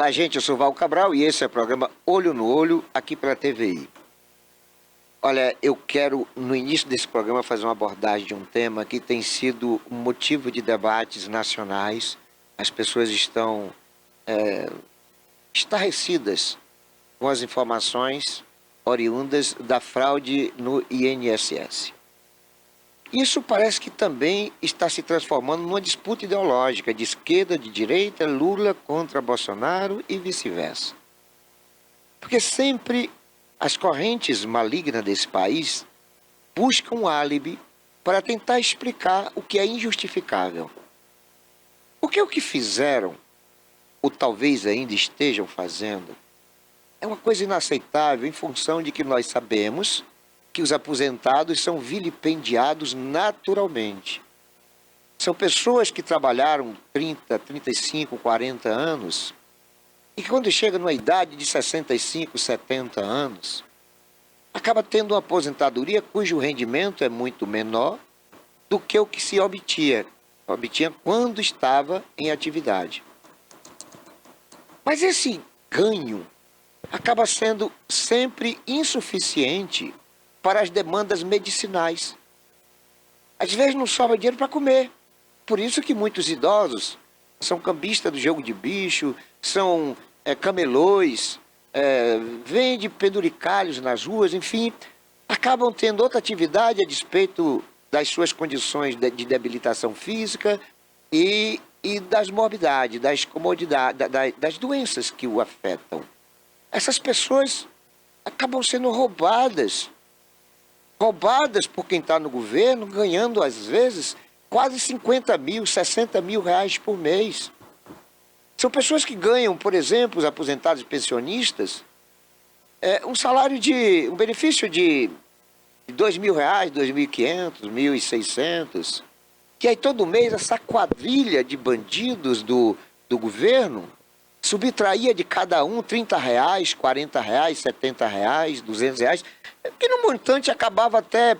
Olá, gente, eu sou Val Cabral e esse é o programa Olho no Olho, aqui pela TVI. Olha, eu quero, no início desse programa, fazer uma abordagem de um tema que tem sido um motivo de debates nacionais. As pessoas estão estarrecidas com as informações oriundas da fraude no INSS. Isso parece que também está se transformando numa disputa ideológica de esquerda, de direita, Lula contra Bolsonaro e vice-versa. Porque sempre as correntes malignas desse país buscam um álibi para tentar explicar o que é injustificável. Porque o que fizeram, ou talvez ainda estejam fazendo, é uma coisa inaceitável em função de que nós sabemos que os aposentados são vilipendiados naturalmente. São pessoas que trabalharam 30, 35, 40 anos e que quando chega numa idade de 65, 70 anos, acaba tendo uma aposentadoria cujo rendimento é muito menor do que o que se obtinha quando estava em atividade. Mas esse ganho acaba sendo sempre insuficiente para as demandas medicinais. Às vezes não sobra dinheiro para comer. Por isso que muitos idosos são cambistas do jogo de bicho, são camelôs, vendem penduricalhos nas ruas, enfim, acabam tendo outra atividade a despeito das suas condições de debilitação física e das morbidades, das comodidades, das doenças que o afetam. Essas pessoas acabam sendo roubadas por quem está no governo, ganhando às vezes quase 50 mil, 60 mil reais por mês. São pessoas que ganham, por exemplo, os aposentados e pensionistas, um benefício de R$2.000, R$2.500, R$1.600, que aí todo mês essa quadrilha de bandidos do governo subtraía de cada um R$30, R$40, R$70, R$200, que no montante acabava até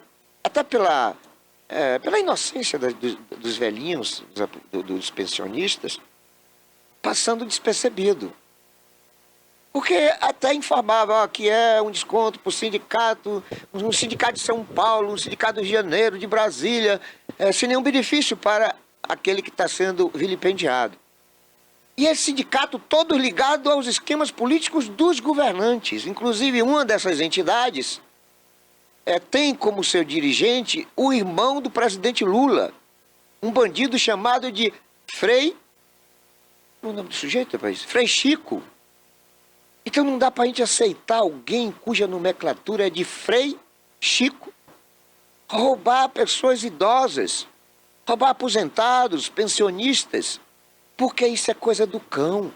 pela inocência dos velhinhos, dos pensionistas, passando despercebido. Porque até informava que é um desconto para o sindicato, um sindicato de São Paulo, um sindicato do Rio de Janeiro, de Brasília, sem nenhum benefício para aquele que está sendo vilipendiado. E esse sindicato todo ligado aos esquemas políticos dos governantes. Inclusive, uma dessas entidades tem como seu dirigente o irmão do presidente Lula, um bandido chamado de Frei... O nome do sujeito, rapaz? Frei Chico. Então não dá para a gente aceitar alguém cuja nomenclatura é de Frei Chico roubar pessoas idosas, roubar aposentados, pensionistas, porque isso é coisa do cão.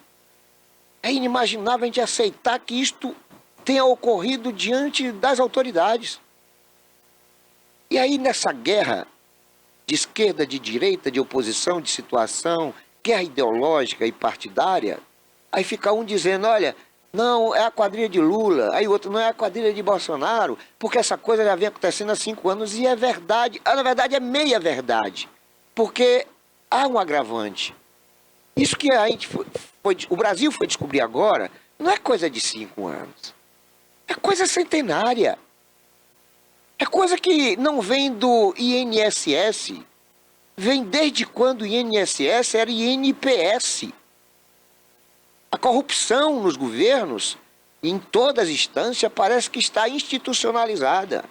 É inimaginável a gente aceitar que isto tenha ocorrido diante das autoridades. E aí nessa guerra de esquerda, de direita, de oposição, de situação, guerra ideológica e partidária, aí fica um dizendo, olha, não, é a quadrilha de Lula, aí o outro não é a quadrilha de Bolsonaro, porque essa coisa já vem acontecendo há 5 anos e é verdade, na verdade é meia verdade, porque há um agravante. Isso que o Brasil foi descobrir agora, não é coisa de 5 anos, é coisa centenária. É coisa que não vem do INSS, vem desde quando o INSS era INPS. A corrupção nos governos, em todas as instâncias, parece que está institucionalizada.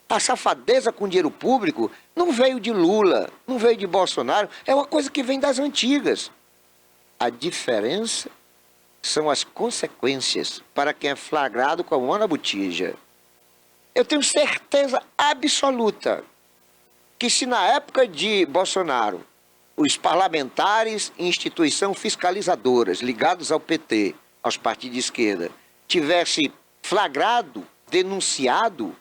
A safadeza com dinheiro público não veio de Lula, não veio de Bolsonaro, é uma coisa que vem das antigas. A diferença são as consequências para quem é flagrado com a mão na botija. Eu tenho certeza absoluta que se na época de Bolsonaro, os parlamentares e instituições fiscalizadoras ligados ao PT, aos partidos de esquerda, tivesse flagrado, denunciado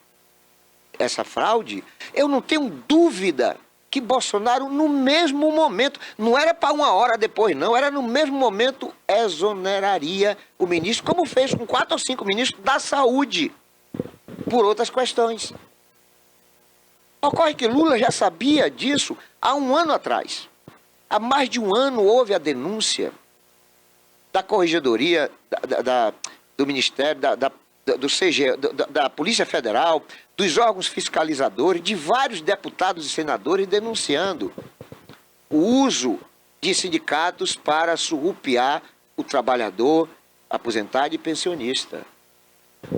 essa fraude, eu não tenho dúvida que Bolsonaro, no mesmo momento, não era para 1 hora depois, não, era no mesmo momento, exoneraria o ministro, como fez com 4 ou 5 ministros da saúde, por outras questões. Ocorre que Lula já sabia disso há 1 ano atrás. Há mais de 1 ano houve a denúncia da Corregedoria, do Ministério, do CG, da Polícia Federal, dos órgãos fiscalizadores, de vários deputados e senadores denunciando o uso de sindicatos para surrupiar o trabalhador, aposentado e pensionista.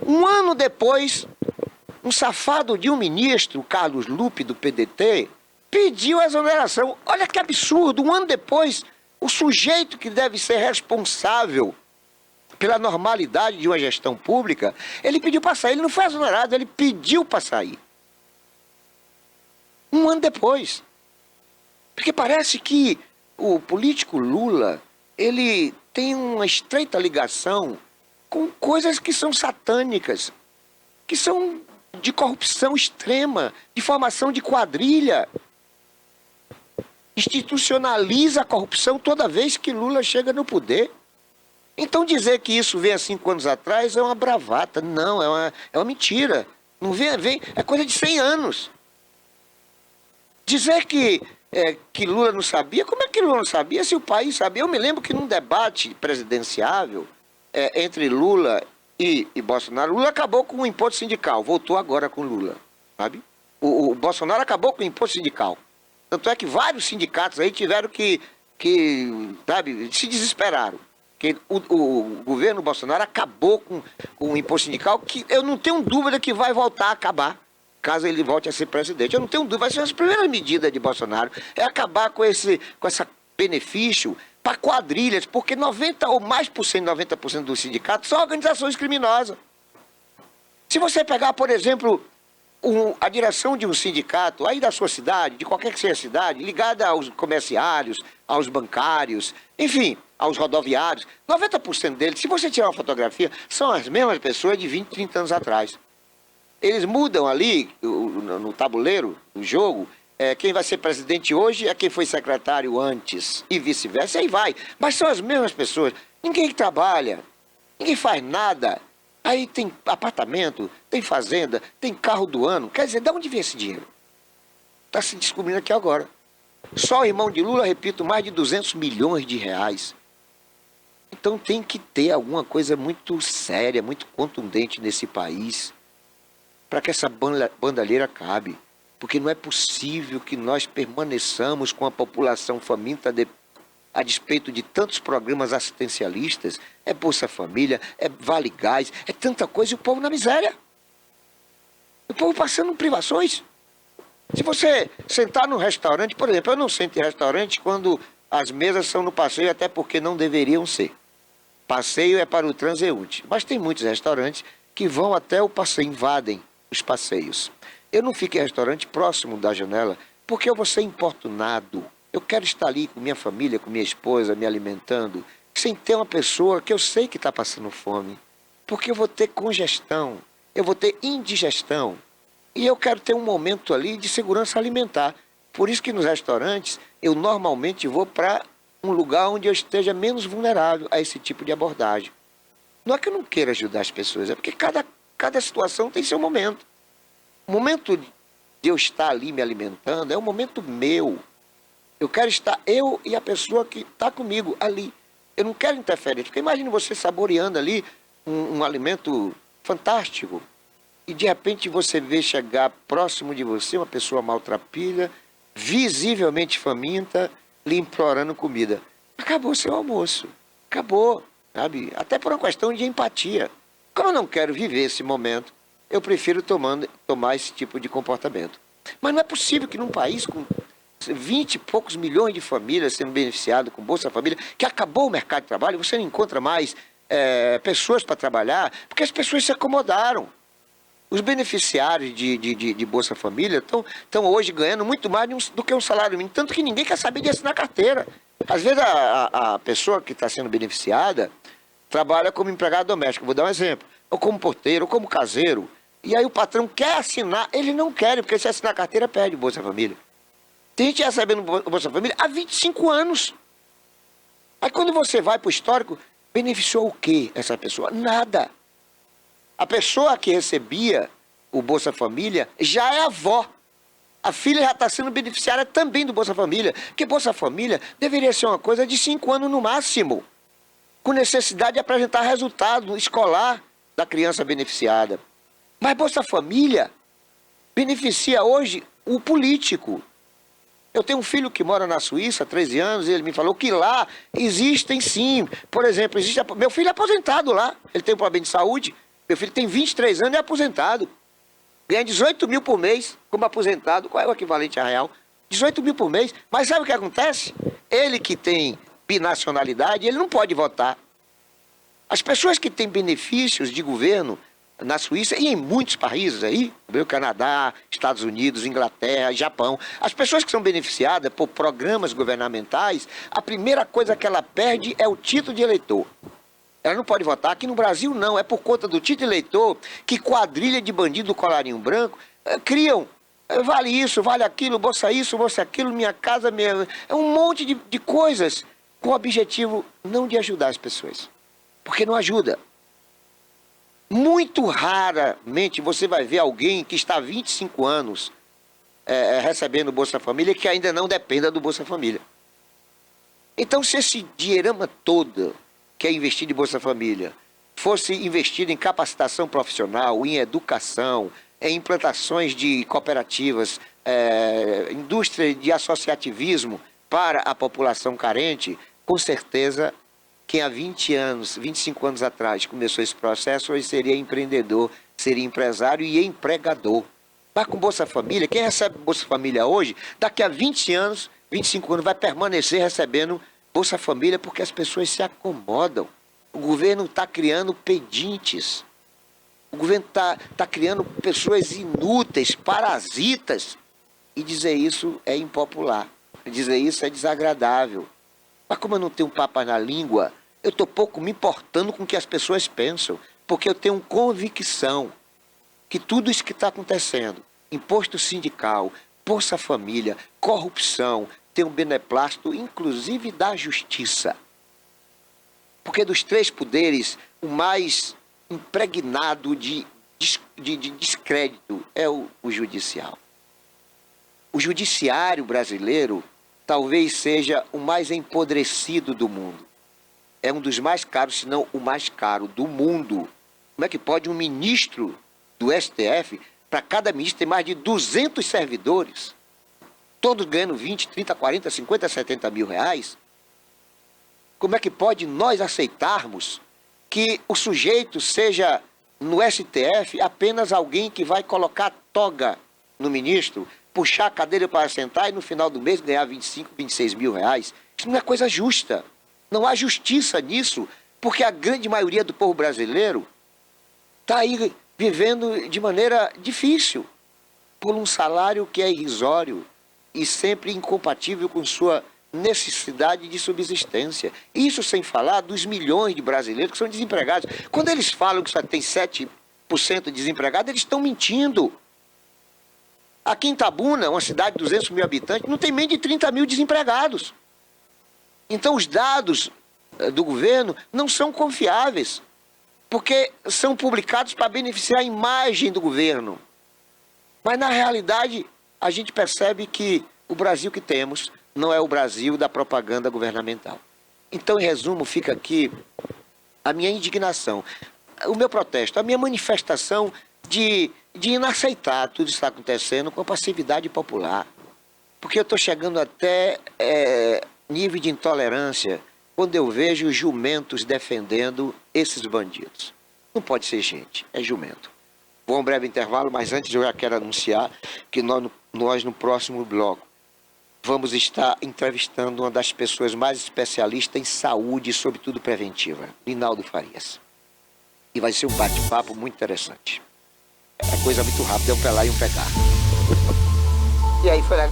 Um ano depois, um safado de um ministro, Carlos Lupe, do PDT, pediu a exoneração. Olha que absurdo, um ano depois, o sujeito que deve ser responsável pela normalidade de uma gestão pública, ele pediu para sair, ele não foi exonerado, ele pediu para sair. Um ano depois. Porque parece que o político Lula, ele tem uma estreita ligação com coisas que são satânicas, que são de corrupção extrema, de formação de quadrilha. Institucionaliza a corrupção toda vez que Lula chega no poder. Então dizer que isso veio há 5 anos atrás é uma bravata. Não, é uma mentira. Não vem, é coisa de 100 anos. Dizer que Lula não sabia, como é que Lula não sabia se o país sabia? Eu me lembro que num debate presidenciável entre Lula e Bolsonaro, Lula acabou com o imposto sindical, voltou agora com Lula, sabe? O Bolsonaro acabou com o imposto sindical. Tanto é que vários sindicatos aí tiveram que sabe, se desesperaram. Que o governo Bolsonaro acabou com o imposto sindical, que eu não tenho dúvida que vai voltar a acabar, caso ele volte a ser presidente. Eu não tenho dúvida, vai ser uma das primeiras medidas de Bolsonaro, é acabar com esse benefício para quadrilhas, porque 90% ou mais 90% dos sindicatos são organizações criminosas. Se você pegar, por exemplo, a direção de um sindicato aí da sua cidade, de qualquer que seja a cidade, ligada aos comerciários, aos bancários, enfim, aos rodoviários, 90% deles, se você tirar uma fotografia, são as mesmas pessoas de 20, 30 anos atrás. Eles mudam ali, no tabuleiro, no jogo, quem vai ser presidente hoje é quem foi secretário antes, e vice-versa, aí vai. Mas são as mesmas pessoas. Ninguém trabalha, ninguém faz nada. Aí tem apartamento, tem fazenda, tem carro do ano. Quer dizer, de onde vem esse dinheiro? Está se descobrindo aqui agora. Só o irmão de Lula, repito, mais de 200 milhões de reais. Então tem que ter alguma coisa muito séria, muito contundente nesse país para que essa bandalheira acabe. Porque não é possível que nós permaneçamos com a população faminta a despeito de tantos programas assistencialistas. É Bolsa Família, é Vale Gás, é tanta coisa e o povo na miséria. O povo passando privações. Se você sentar num restaurante, por exemplo, eu não sento em restaurante quando as mesas são no passeio, até porque não deveriam ser. Passeio é para o transeunte. Mas tem muitos restaurantes que vão até o passeio, invadem os passeios. Eu não fico em restaurante próximo da janela, porque eu vou ser importunado. Eu quero estar ali com minha família, com minha esposa, me alimentando, sem ter uma pessoa que eu sei que está passando fome. Porque eu vou ter congestão, eu vou ter indigestão. E eu quero ter um momento ali de segurança alimentar. Por isso que nos restaurantes, eu normalmente vou para um lugar onde eu esteja menos vulnerável a esse tipo de abordagem. Não é que eu não queira ajudar as pessoas, é porque cada situação tem seu momento. O momento de eu estar ali me alimentando é um momento meu. Eu quero estar eu e a pessoa que está comigo ali. Eu não quero interferência, porque imagine você saboreando ali um alimento fantástico e de repente você vê chegar próximo de você uma pessoa maltrapilha, visivelmente faminta, lhe implorando comida. Acabou seu almoço. Acabou, sabe? Até por uma questão de empatia. Como eu não quero viver esse momento, eu prefiro tomar esse tipo de comportamento. Mas não é possível que num país com 20 e poucos milhões de famílias sendo beneficiadas com Bolsa Família, que acabou o mercado de trabalho, você não encontra mais pessoas para trabalhar, porque as pessoas se acomodaram. Os beneficiários de Bolsa Família estão hoje ganhando muito mais do que um salário mínimo, tanto que ninguém quer saber de assinar carteira. Às vezes a pessoa que está sendo beneficiada trabalha como empregado doméstico, vou dar um exemplo, ou como porteiro, ou como caseiro, e aí o patrão quer assinar, ele não quer, porque se assinar carteira perde Bolsa Família. Tem gente recebendo Bolsa Família há 25 anos. Aí quando você vai para o histórico, beneficiou o quê essa pessoa? Nada. A pessoa que recebia o Bolsa Família já é avó. A filha já está sendo beneficiária também do Bolsa Família. Porque Bolsa Família deveria ser uma coisa de 5 anos no máximo. com necessidade de apresentar resultado escolar da criança beneficiada. Mas Bolsa Família beneficia hoje o político. Eu tenho um filho que mora na Suíça há 13 anos e ele me falou que lá existem sim. Por exemplo, meu filho é aposentado lá, ele tem um problema de saúde, meu filho tem 23 anos e é aposentado. Ganha 18 mil por mês como aposentado, qual é o equivalente a real? 18 mil por mês. Mas sabe o que acontece? Ele que tem binacionalidade, ele não pode votar. As pessoas que têm benefícios de governo na Suíça e em muitos países aí, o Canadá, Estados Unidos, Inglaterra, Japão, as pessoas que são beneficiadas por programas governamentais, a primeira coisa que ela perde é o título de eleitor. Ela não pode votar. Aqui no Brasil não, é por conta do título de eleitor que quadrilha de bandido do colarinho branco criam. Vale isso, vale aquilo, bolsa isso, bolsa aquilo, minha casa, é um monte de coisas com o objetivo não de ajudar as pessoas. Porque não ajuda. Muito raramente você vai ver alguém que está há 25 anos recebendo Bolsa Família que ainda não dependa do Bolsa Família. Então, se esse dinheirama todo que é investido em Bolsa Família fosse investido em capacitação profissional, em educação, em implantações de cooperativas, indústria de associativismo para a população carente, com certeza quem há 20 anos, 25 anos atrás começou esse processo, hoje seria empreendedor, seria empresário e empregador. Mas com Bolsa Família, quem recebe Bolsa Família hoje, daqui a 20 anos, 25 anos, vai permanecer recebendo Bolsa Família porque as pessoas se acomodam. O governo está criando pedintes. O governo está criando pessoas inúteis, parasitas. E dizer isso é impopular. Dizer isso é desagradável. Mas como eu não tenho papas na língua, eu estou pouco me importando com o que as pessoas pensam. Porque eu tenho convicção que tudo isso que está acontecendo, imposto sindical, Bolsa Família, corrupção, tem um beneplácito, inclusive da justiça. Porque dos três poderes, o mais impregnado de descrédito é o judicial. O judiciário brasileiro talvez seja o mais empodrecido do mundo. É um dos mais caros, se não o mais caro do mundo. Como é que pode um ministro do STF, para cada ministro tem mais de 200 servidores, todos ganhando 20, 30, 40, 50, 70 mil reais? Como é que pode nós aceitarmos que o sujeito seja, no STF, apenas alguém que vai colocar toga no ministro, puxar a cadeira para sentar e no final do mês ganhar 25, 26 mil reais? Isso não é coisa justa. Não há justiça nisso, porque a grande maioria do povo brasileiro está aí vivendo de maneira difícil, por um salário que é irrisório e sempre incompatível com sua necessidade de subsistência. Isso sem falar dos milhões de brasileiros que são desempregados. Quando eles falam que só tem 7% de desempregados, eles estão mentindo. Aqui em Itabuna, uma cidade de 200 mil habitantes, não tem menos de 30 mil desempregados. Então os dados do governo não são confiáveis, porque são publicados para beneficiar a imagem do governo. Mas na realidade, a gente percebe que o Brasil que temos não é o Brasil da propaganda governamental. Então, em resumo, fica aqui a minha indignação, o meu protesto, a minha manifestação de inaceitar tudo isso que está acontecendo com a passividade popular. Porque eu estou chegando até nível de intolerância quando eu vejo jumentos defendendo esses bandidos. Não pode ser gente, é jumento. Vou a um breve intervalo, mas antes eu já quero anunciar que nós no próximo bloco vamos estar entrevistando uma das pessoas mais especialistas em saúde, sobretudo preventiva, Linaldo Farias. E vai ser um bate-papo muito interessante. É coisa muito rápida, é um pelar e um pegar. E aí foi lá.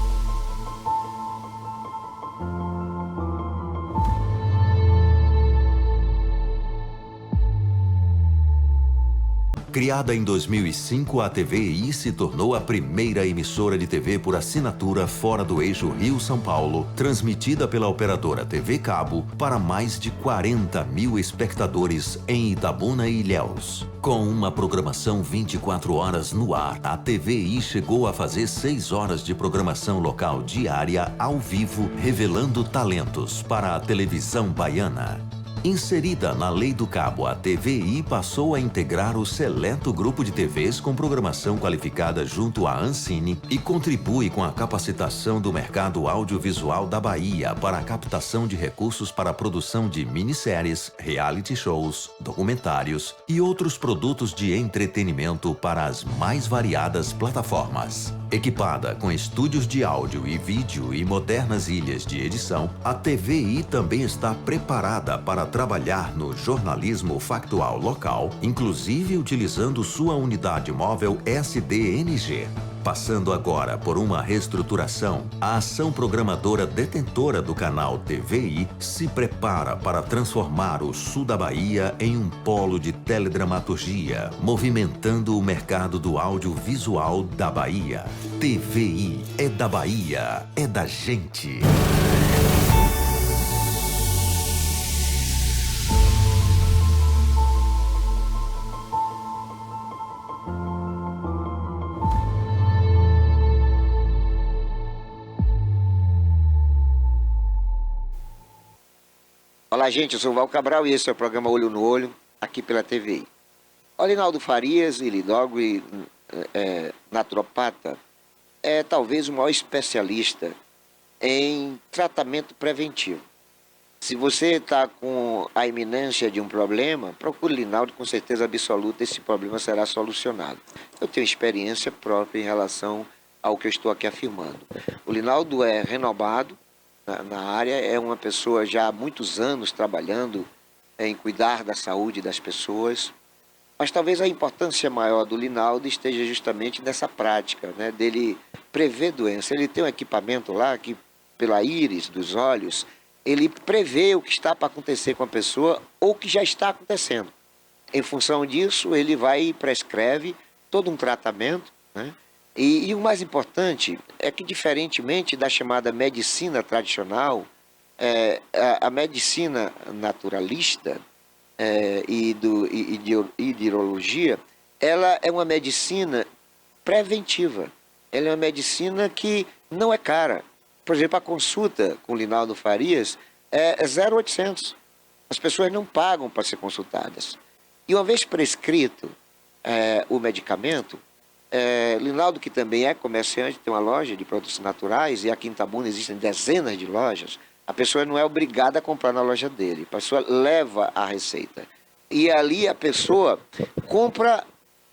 Criada em 2005, a TVI se tornou a primeira emissora de TV por assinatura fora do eixo Rio-São Paulo, transmitida pela operadora TV Cabo para mais de 40 mil espectadores em Itabuna e Ilhéus. Com uma programação 24 horas no ar, a TVI chegou a fazer 6 horas de programação local diária ao vivo, revelando talentos para a televisão baiana. Inserida na Lei do Cabo, a TVI passou a integrar o seleto grupo de TVs com programação qualificada junto à Ancine e contribui com a capacitação do mercado audiovisual da Bahia para a captação de recursos para a produção de minisséries, reality shows, documentários e outros produtos de entretenimento para as mais variadas plataformas. Equipada com estúdios de áudio e vídeo e modernas ilhas de edição, a TVI também está preparada para trabalhar no jornalismo factual local, inclusive utilizando sua unidade móvel SDNG. Passando agora por uma reestruturação, a ação programadora detentora do canal TVI se prepara para transformar o sul da Bahia em um polo de teledramaturgia, movimentando o mercado do audiovisual da Bahia. TVI é da Bahia, é da gente. Olá, gente, eu sou o Val Cabral e esse é o programa Olho no Olho, aqui pela TVI. O Alinaldo Farias, ilidólogo e naturopata, é talvez o maior especialista em tratamento preventivo. Se você está com a iminência de um problema, procure Linaldo, com certeza absoluta esse problema será solucionado. Eu tenho experiência própria em relação ao que eu estou aqui afirmando. O Linaldo é renomado na área, é uma pessoa já há muitos anos trabalhando em cuidar da saúde das pessoas, mas talvez a importância maior do Linaldo esteja justamente nessa prática, né, dele prever doença. Ele tem um equipamento lá que, pela íris dos olhos, ele prevê o que está para acontecer com a pessoa ou o que já está acontecendo. Em função disso, ele vai e prescreve todo um tratamento, né? E o mais importante é que, diferentemente da chamada medicina tradicional, a medicina naturalista e de urologia, ela é uma medicina preventiva. Ela é uma medicina que não é cara. Por exemplo, a consulta com o Linaldo Farias é 0,800. As pessoas não pagam para ser consultadas. E uma vez prescrito o medicamento, Linaldo, que também é comerciante, tem uma loja de produtos naturais, e aqui em Itabuna existem dezenas de lojas, a pessoa não é obrigada a comprar na loja dele, a pessoa leva a receita. E ali a pessoa compra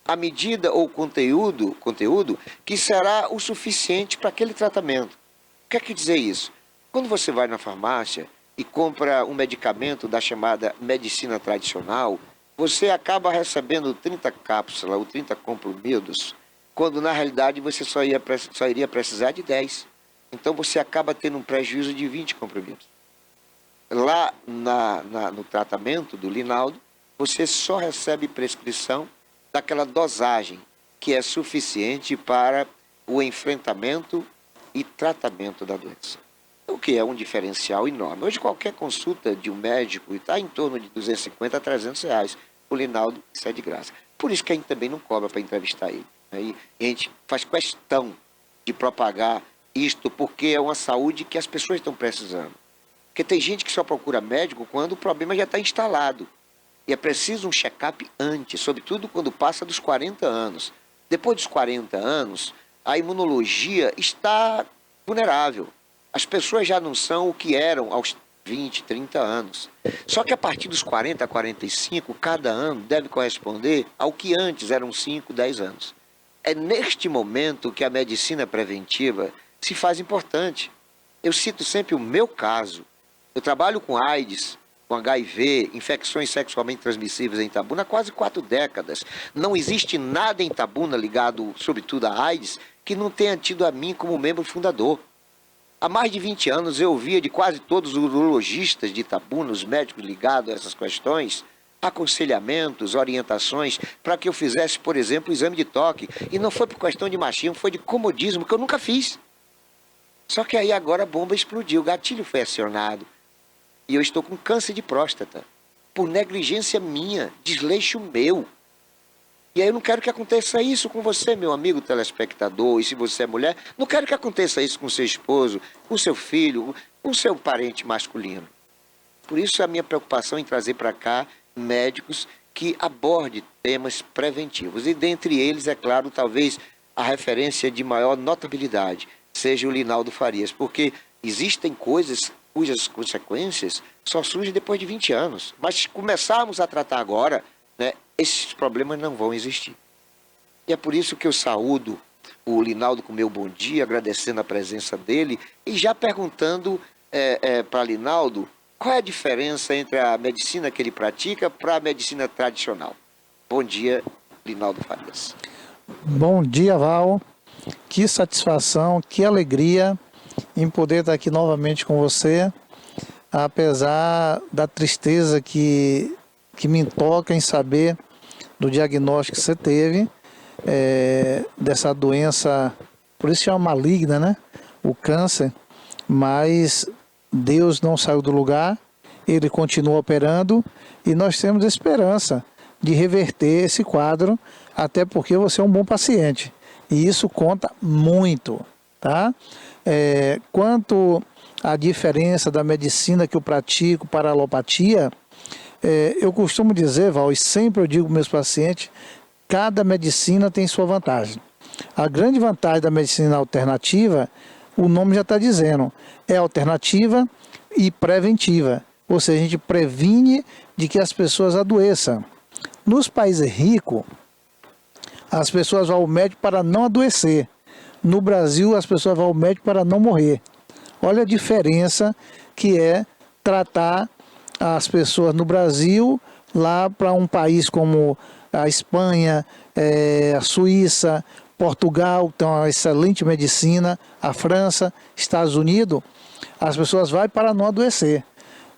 a medida ou conteúdo que será o suficiente para aquele tratamento. O que quer dizer isso? Quando você vai na farmácia e compra um medicamento da chamada medicina tradicional, você acaba recebendo 30 cápsulas ou 30 comprimidos, quando na realidade você só iria precisar de 10. Então você acaba tendo um prejuízo de 20 comprimidos. Lá no tratamento do Linaldo, você só recebe prescrição daquela dosagem que é suficiente para o enfrentamento e tratamento da doença. O que é um diferencial enorme. Hoje qualquer consulta de um médico está em torno de 250 a 300 reais. O Linaldo, isso é de graça. Por isso que a gente também não cobra para entrevistar ele. E a gente faz questão de propagar isto, porque é uma saúde que as pessoas estão precisando. Porque tem gente que só procura médico quando o problema já está instalado. E é preciso um check-up antes, sobretudo quando passa dos 40 anos. Depois dos 40 anos, a imunologia está vulnerável. As pessoas já não são o que eram aos 20, 30 anos. Só que a partir dos 40 a 45, cada ano deve corresponder ao que antes eram 5, 10 anos. É neste momento que a medicina preventiva se faz importante. Eu cito sempre o meu caso. Eu trabalho com AIDS, com HIV, infecções sexualmente transmissíveis em Itabuna há quase 4 décadas. Não existe nada em Itabuna ligado, sobretudo, à AIDS, que não tenha tido a mim como membro fundador. Há mais de 20 anos eu ouvia de quase todos os urologistas de Itabuna, os médicos ligados a essas questões, aconselhamentos, orientações para que eu fizesse, por exemplo, o exame de toque. E não foi por questão de machismo, foi de comodismo, que eu nunca fiz. Só que aí agora a bomba explodiu, o gatilho foi acionado. E eu estou com câncer de próstata, por negligência minha, desleixo meu. E aí eu não quero que aconteça isso com você, meu amigo telespectador, e se você é mulher, não quero que aconteça isso com seu esposo, com seu filho, com seu parente masculino. Por isso a minha preocupação em trazer para cá médicos que abordem temas preventivos. E dentre eles, é claro, talvez a referência de maior notabilidade seja o Linaldo Farias, porque existem coisas cujas consequências só surgem depois de 20 anos. Mas se começarmos a tratar agora, né, esses problemas não vão existir. E é por isso que eu saúdo o Linaldo com meu bom dia, agradecendo a presença dele e já perguntando para Linaldo qual é a diferença entre a medicina que ele pratica para a medicina tradicional. Bom dia, Linaldo Farias. Bom dia, Val. Que satisfação, que alegria em poder estar aqui novamente com você, apesar da tristeza que me toca em saber do diagnóstico que você teve, dessa doença, por isso chama maligna, né? O câncer, mas Deus não saiu do lugar, Ele continua operando e nós temos esperança de reverter esse quadro, até porque você é um bom paciente e isso conta muito, tá? Quanto à diferença da medicina que eu pratico para a alopatia, eu costumo dizer, Val, e sempre eu digo para meus pacientes, cada medicina tem sua vantagem. A grande vantagem da medicina alternativa, o nome já está dizendo, é alternativa e preventiva. Ou seja, a gente previne de que as pessoas adoeçam. Nos países ricos, as pessoas vão ao médico para não adoecer. No Brasil, as pessoas vão ao médico para não morrer. Olha a diferença que é tratar as pessoas no Brasil, lá para um país como a Espanha, a Suíça, Portugal, tem uma excelente medicina, a França, Estados Unidos, as pessoas vão para não adoecer.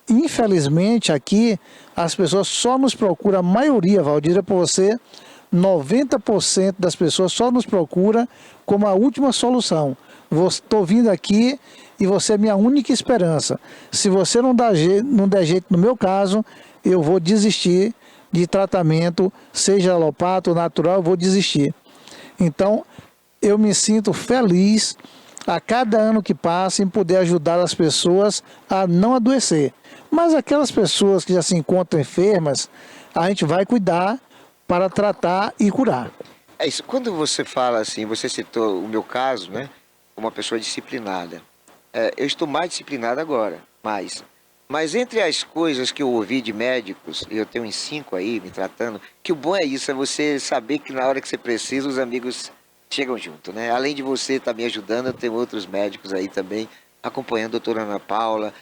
Infelizmente, aqui, as pessoas só nos procuram, a maioria, Valdir, para você, 90% das pessoas só nos procura como a última solução. Estou vindo aqui e você é minha única esperança. Se você não der jeito no meu caso, eu vou desistir de tratamento, seja alopata ou natural, eu vou desistir. Então, eu me sinto feliz a cada ano que passa em poder ajudar as pessoas a não adoecer. Mas aquelas pessoas que já se encontram enfermas, a gente vai cuidar para tratar e curar. É isso. Quando você fala assim, você citou o meu caso, né? Uma pessoa disciplinada. Eu estou mais disciplinado agora, Mas entre as coisas que eu ouvi de médicos, e eu tenho uns 5 aí me tratando, que o bom é isso, é você saber que na hora que você precisa, os amigos chegam junto, né? Além de você estar me ajudando, eu tenho outros médicos aí também, acompanhando a doutora Ana Paula,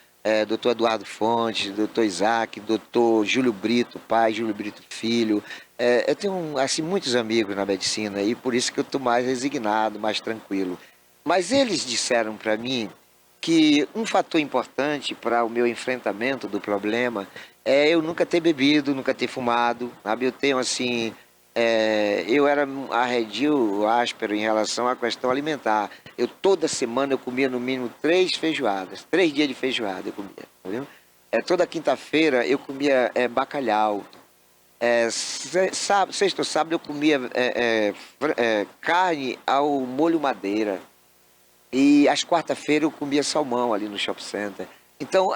doutor Eduardo Fontes, doutor Isaac, doutor Júlio Brito, pai, Júlio Brito filho. Eu tenho, assim, muitos amigos na medicina e por isso que eu estou mais resignado, mais tranquilo. Mas eles disseram para mim que um fator importante para o meu enfrentamento do problema é eu nunca ter bebido, nunca ter fumado, sabe? Eu tenho assim, eu era arredio, áspero em relação à questão alimentar. Toda semana eu comia no mínimo 3 feijoadas, 3 dias de feijoada eu comia, entendeu? Toda quinta-feira eu comia bacalhau. Sexta ou sábado eu comia carne ao molho madeira. E às quarta-feiras eu comia salmão ali no shopping center. Então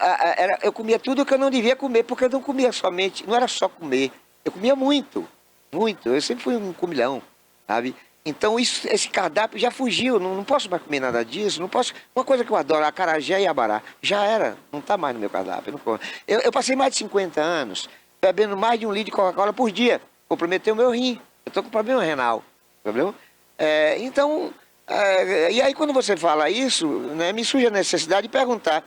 eu comia tudo que eu não devia comer, porque eu não comia somente, não era só comer, eu comia muito, muito. Eu sempre fui um comilhão, sabe? Então esse cardápio já fugiu, não posso mais comer nada disso, não posso. Uma coisa que eu adoro, acarajé e abará, já era, não está mais no meu cardápio. Eu passei mais de 50 anos bebendo mais de 1 litro de Coca-Cola por dia, comprometeu o meu rim, eu estou com problema renal, entendeu? Então, e aí quando você fala isso, né, me surge a necessidade de perguntar,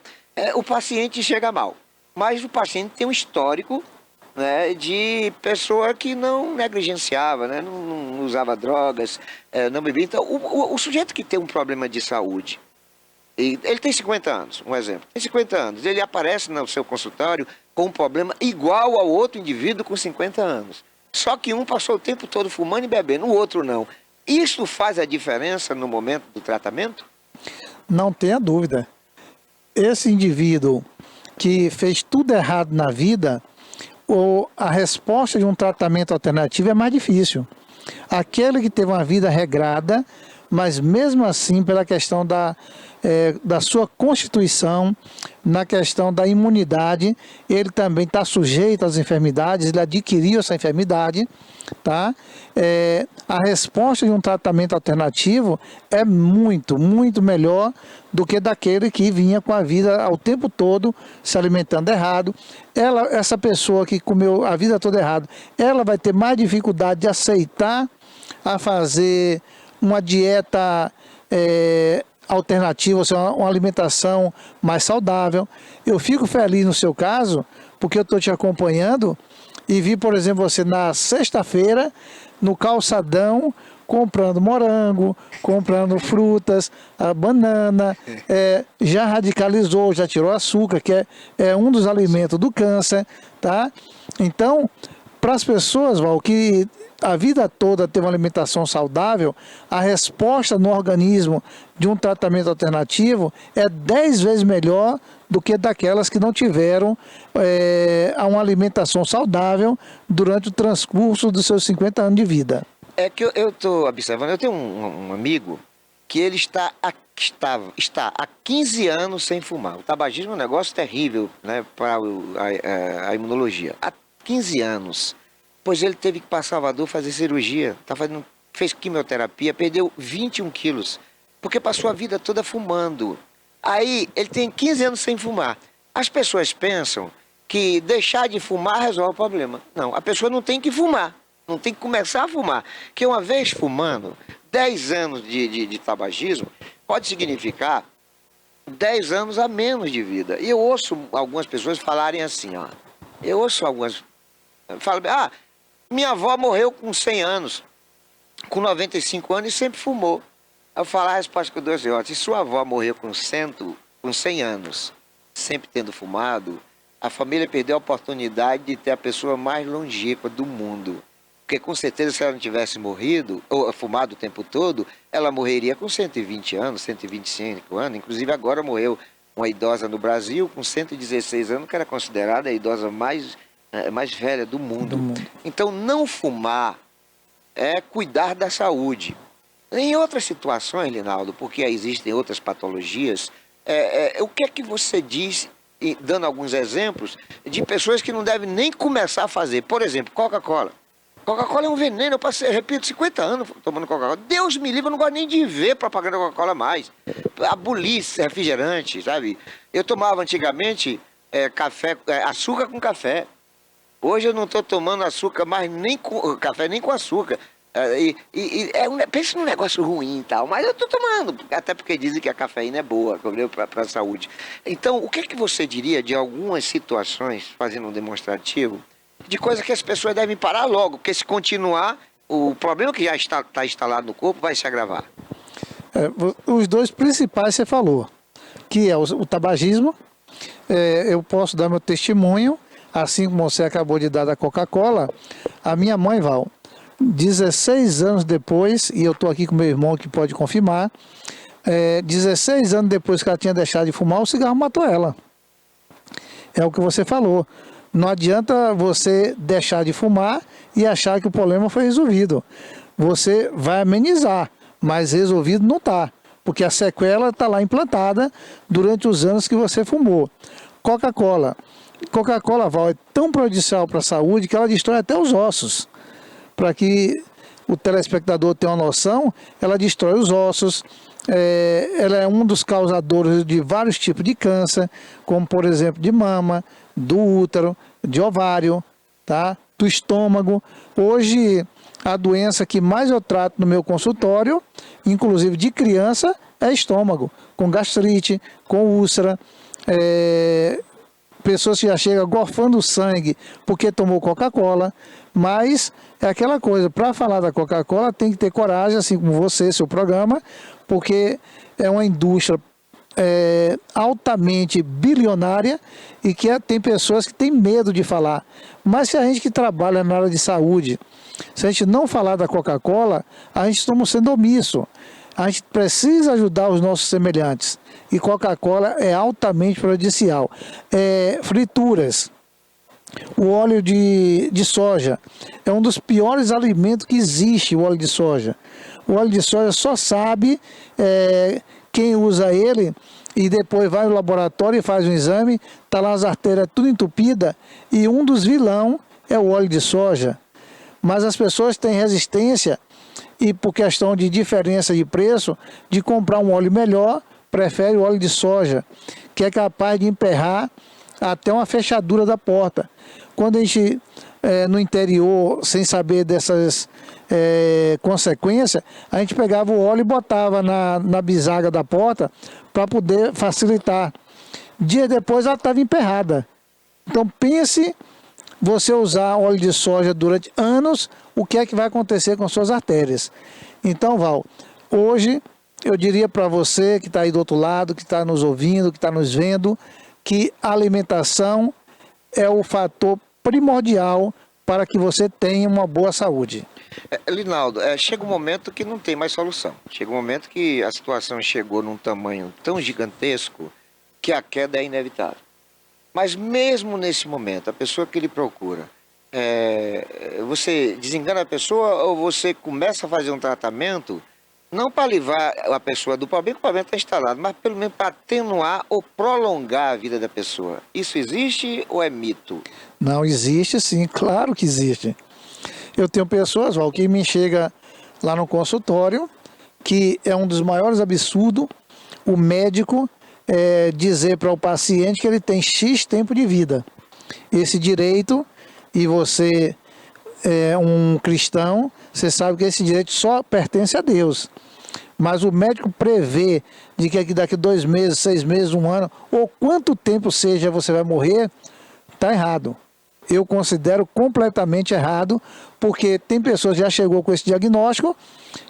o paciente chega mal, mas o paciente tem um histórico, né, de pessoa que não negligenciava, né, não usava drogas, não bebia. Então, o sujeito que tem um problema de saúde, ele tem 50 anos, um exemplo, tem 50 anos, ele aparece no seu consultório com um problema igual ao outro indivíduo com 50 anos. Só que um passou o tempo todo fumando e bebendo, o outro não. Isso faz a diferença no momento do tratamento? Não tenha dúvida. Esse indivíduo que fez tudo errado na vida, a resposta de um tratamento alternativo é mais difícil. Aquele que teve uma vida regrada, mas mesmo assim, pela questão da da sua constituição, na questão da imunidade. Ele também está sujeito às enfermidades, ele adquiriu essa enfermidade, tá? A resposta de um tratamento alternativo é muito, muito melhor do que daquele que vinha com a vida ao tempo todo se alimentando errado. Essa pessoa que comeu a vida toda errado, ela vai ter mais dificuldade de aceitar a fazer uma dieta alternativa, ou seja, uma alimentação mais saudável. Eu fico feliz no seu caso, porque eu estou te acompanhando e vi, por exemplo, você na sexta-feira, no calçadão, comprando morango, comprando frutas, a banana, já radicalizou, já tirou açúcar, que é um dos alimentos do câncer, tá? Então, para as pessoas, Val, que a vida toda tem uma alimentação saudável, a resposta no organismo de um tratamento alternativo é 10 vezes melhor do que daquelas que não tiveram uma alimentação saudável durante o transcurso dos seus 50 anos de vida. É que eu estou observando, eu tenho um amigo que ele está há 15 anos sem fumar. O tabagismo é um negócio terrível, né, para a imunologia. Há 15 anos. Pois ele teve que ir para Salvador fazer cirurgia, fez quimioterapia, perdeu 21 quilos, porque passou a vida toda fumando. Aí ele tem 15 anos sem fumar. As pessoas pensam que deixar de fumar resolve o problema. Não, a pessoa não tem que fumar, não tem que começar a fumar. Que uma vez fumando, 10 anos de tabagismo pode significar 10 anos a menos de vida. E eu ouço algumas pessoas falarem assim, ó. Eu ouço algumas... Falam, minha avó morreu com 100 anos, com 95 anos e sempre fumou. Eu falo, a resposta que eu dou assim, ó, se sua avó morreu com 100 anos, sempre tendo fumado, a família perdeu a oportunidade de ter a pessoa mais longeva do mundo. Porque com certeza se ela não tivesse morrido, ou fumado o tempo todo, ela morreria com 120 anos, 125 anos. Inclusive agora morreu uma idosa no Brasil com 116 anos, que era considerada a idosa mais velha do mundo. Então, não fumar é cuidar da saúde. Em outras situações, Linaldo, porque existem outras patologias, o que é que você diz, dando alguns exemplos, de pessoas que não devem nem começar a fazer? Por exemplo, Coca-Cola. Coca-Cola é um veneno, eu passei, repito, 50 anos tomando Coca-Cola. Deus me livre, eu não gosto nem de ver propaganda da Coca-Cola mais. Abolir refrigerante, sabe? Eu tomava antigamente açúcar com café. Hoje eu não estou tomando açúcar mais, nem com café, nem com açúcar. Pensa num negócio ruim e tal, mas eu estou tomando, até porque dizem que a cafeína é boa para a saúde. Então, o que é que você diria de algumas situações, fazendo um demonstrativo, de coisas que as pessoas devem parar logo, porque se continuar, o problema que já está instalado no corpo vai se agravar? Os dois principais você falou, que é o tabagismo. Eu posso dar meu testemunho. Assim como você acabou de dar da Coca-Cola, a minha mãe, Val, 16 anos depois, e eu estou aqui com meu irmão que pode confirmar, 16 anos depois que ela tinha deixado de fumar, o cigarro matou ela. É o que você falou. Não adianta você deixar de fumar e achar que o problema foi resolvido. Você vai amenizar, mas resolvido não está, porque a sequela está lá implantada durante os anos que você fumou. Coca-Cola, Val, é tão prejudicial para a saúde que ela destrói até os ossos. Para que o telespectador tenha uma noção, ela destrói os ossos, ela é um dos causadores de vários tipos de câncer, como por exemplo de mama, do útero, de ovário, tá? Do estômago. Hoje, a doença que mais eu trato no meu consultório, inclusive de criança, é estômago, com gastrite, com úlcera, pessoas que já chegam gorfando sangue porque tomou Coca-Cola, mas é aquela coisa, para falar da Coca-Cola tem que ter coragem, assim como você, seu programa, porque é uma indústria altamente bilionária e que tem pessoas que têm medo de falar. Mas se a gente que trabalha na área de saúde, se a gente não falar da Coca-Cola, a gente está sendo omisso. A gente precisa ajudar os nossos semelhantes. E Coca-Cola é altamente prejudicial. Frituras. O óleo de soja é um dos piores alimentos que existe, o óleo de soja. O óleo de soja só sabe quem usa ele e depois vai no laboratório e faz um exame, está lá as artérias tudo entupida e um dos vilões é o óleo de soja. Mas as pessoas têm resistência e por questão de diferença de preço, de comprar um óleo melhor, prefere o óleo de soja, que é capaz de emperrar até uma fechadura da porta. Quando a gente, no interior, sem saber dessas consequências, a gente pegava o óleo e botava na bisaga da porta para poder facilitar. Dias depois ela estava emperrada. Então pense você usar óleo de soja durante anos, o que é que vai acontecer com suas artérias. Então, Val, hoje eu diria para você que está aí do outro lado, que está nos ouvindo, que está nos vendo, que a alimentação é o fator primordial para que você tenha uma boa saúde. Linaldo, chega um momento que não tem mais solução. Chega um momento que a situação chegou num tamanho tão gigantesco que a queda é inevitável. Mas mesmo nesse momento, a pessoa que lhe procura, você desengana a pessoa ou você começa a fazer um tratamento, não para livrar a pessoa do problema, que o problema está instalado, mas pelo menos para atenuar ou prolongar a vida da pessoa. Isso existe ou é mito? Não, existe sim, claro que existe. Eu tenho pessoas, Val, que me chega lá no consultório, que é um dos maiores absurdos, o médico dizer para o paciente que ele tem X tempo de vida. Esse direito, e você é um cristão, você sabe que esse direito só pertence a Deus. Mas o médico prevê de que daqui 2 meses, 6 meses, 1 ano, ou quanto tempo seja você vai morrer, está errado. Eu considero completamente errado, porque tem pessoas que já chegou com esse diagnóstico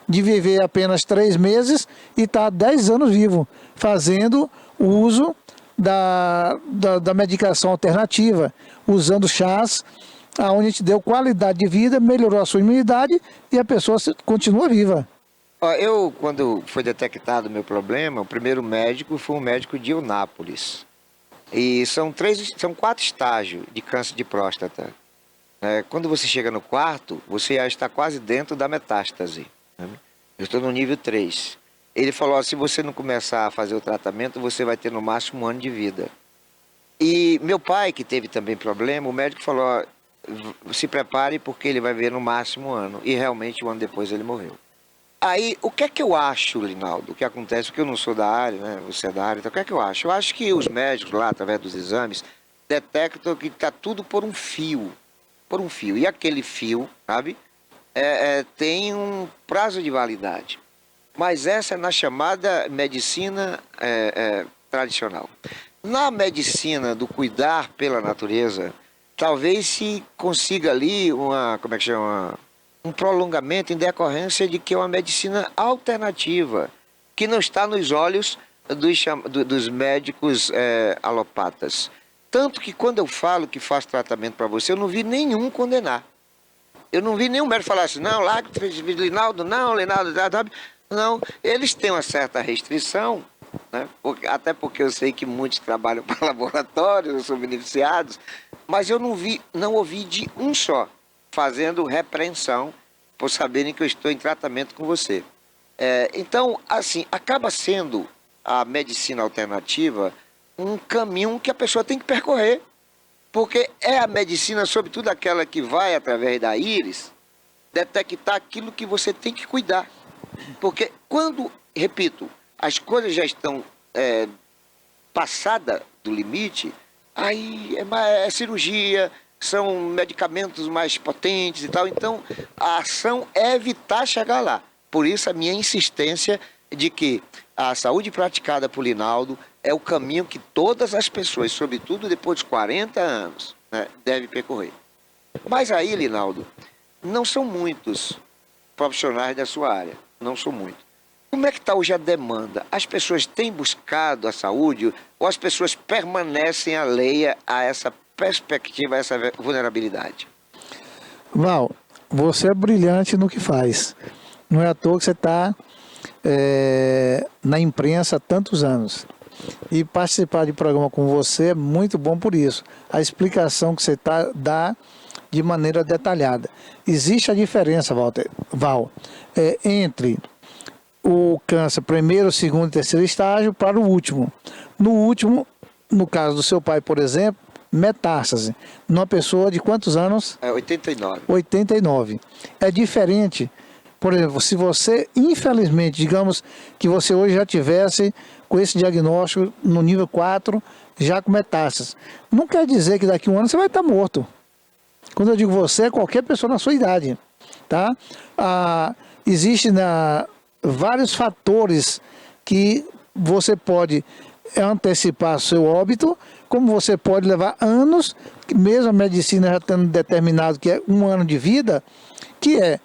de viver apenas 3 meses e está há 10 anos vivo, fazendo o uso da medicação alternativa, usando chás, onde a gente deu qualidade de vida, melhorou a sua imunidade e a pessoa continua viva. Quando foi detectado o meu problema, o primeiro médico foi um médico de Eunápolis. E são 4 estágios de câncer de próstata. Quando você chega no 4º, você já está quase dentro da metástase. Né? Eu estou no nível 3. Ele falou, se você não começar a fazer o tratamento, você vai ter no máximo 1 ano de vida. E meu pai, que teve também problema, o médico falou, se prepare porque ele vai ver no máximo 1 ano. E realmente 1 ano depois ele morreu. Aí, o que é que eu acho, Linaldo, o que acontece, porque eu não sou da área, né? Você é da área, então o que é que eu acho? Eu acho que os médicos lá, através dos exames, detectam que está tudo por um fio. Por um fio. E aquele fio, sabe, tem um prazo de validade. Mas essa é na chamada medicina tradicional. Na medicina do cuidar pela natureza, talvez se consiga ali um prolongamento em decorrência de que é uma medicina alternativa, que não está nos olhos dos médicos alopatas. Tanto que quando eu falo que faço tratamento para você, eu não vi nenhum condenar. Eu não vi nenhum médico falar assim, não, lá que fez Linaldo, sabe? Não, eles têm uma certa restrição, né? Até porque eu sei que muitos trabalham para laboratórios, são beneficiados, mas eu não ouvi de um só fazendo repreensão por saberem que eu estou em tratamento com você. Então, assim, acaba sendo a medicina alternativa um caminho que a pessoa tem que percorrer, porque é a medicina, sobretudo aquela que vai através da íris, detectar aquilo que você tem que cuidar. Porque quando, repito, as coisas já estão passadas do limite, aí é cirurgia, são medicamentos mais potentes e tal. Então, a ação é evitar chegar lá. Por isso, a minha insistência de que a saúde praticada por Linaldo é o caminho que todas as pessoas, sobretudo depois de 40 anos, né, devem percorrer. Mas aí, Linaldo, não são muitos profissionais da sua área. Não são muitos. Como é que está hoje a demanda? As pessoas têm buscado a saúde ou as pessoas permanecem alheias a essa perspectiva, a essa vulnerabilidade? Val, você é brilhante no que faz. Não é à toa que você está na imprensa há tantos anos. E participar de programa com você é muito bom por isso. A explicação que você dá de maneira detalhada. Existe a diferença, Val, entre o câncer primeiro, segundo e terceiro estágio para o último. No último, no caso do seu pai, por exemplo, metástase. Numa pessoa de quantos anos? 89. 89. É diferente, por exemplo, se você, infelizmente, digamos que você hoje já tivesse com esse diagnóstico no nível 4, já com metástase. Não quer dizer que daqui a um ano você vai estar morto. Quando eu digo você, é qualquer pessoa na sua idade. Tá? Existem vários fatores que você pode antecipar seu óbito, como você pode levar anos, mesmo a medicina já tendo determinado que é 1 ano de vida, que é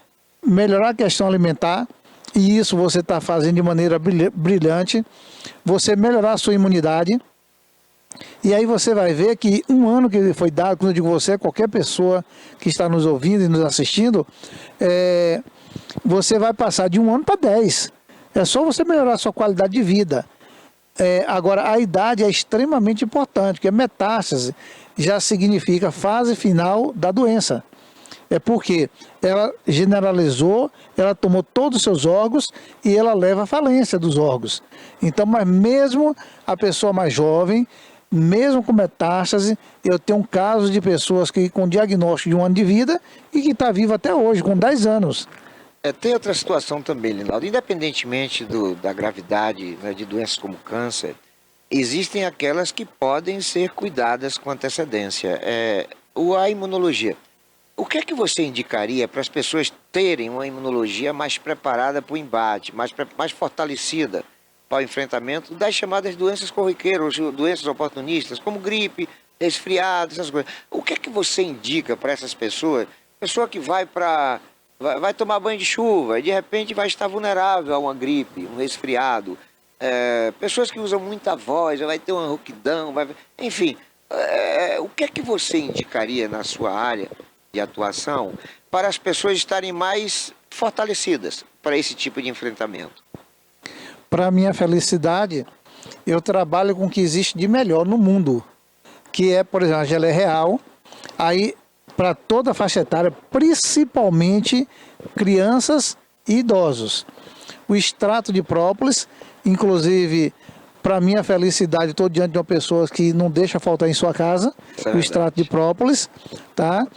melhorar a questão alimentar, e isso você está fazendo de maneira brilhante, você melhorar a sua imunidade, e aí você vai ver que 1 ano que foi dado, quando eu digo você, qualquer pessoa que está nos ouvindo e nos assistindo, você vai passar de 1 ano para 10. É só você melhorar a sua qualidade de vida. Agora, a idade é extremamente importante, porque metástase já significa fase final da doença. É porque ela generalizou, ela tomou todos os seus órgãos e ela leva à falência dos órgãos. Então, mas mesmo a pessoa mais jovem, mesmo com metástase, eu tenho um caso de pessoas que com diagnóstico de 1 ano de vida e que está viva até hoje, com 10 anos. Tem outra situação também, Linaldo. Independentemente da gravidade, né, de doenças como câncer, existem aquelas que podem ser cuidadas com antecedência. A imunologia. O que é que você indicaria para as pessoas terem uma imunologia mais preparada para o embate, mais fortalecida para o enfrentamento das chamadas doenças corriqueiras, doenças oportunistas, como gripe, resfriado, essas coisas? O que é que você indica para essas pessoas? Pessoa que vai tomar banho de chuva e de repente vai estar vulnerável a uma gripe, um resfriado. Pessoas que usam muita voz, vai ter uma rouquidão, enfim. O que é que você indicaria na sua área de atuação para as pessoas estarem mais fortalecidas para esse tipo de enfrentamento? Para minha felicidade, eu trabalho com o que existe de melhor no mundo, que é, por exemplo, a geleia real, aí para toda a faixa etária, principalmente crianças e idosos. O extrato de própolis, inclusive, para minha felicidade, estou diante de uma pessoa que não deixa faltar em sua casa, o extrato de própolis, tá?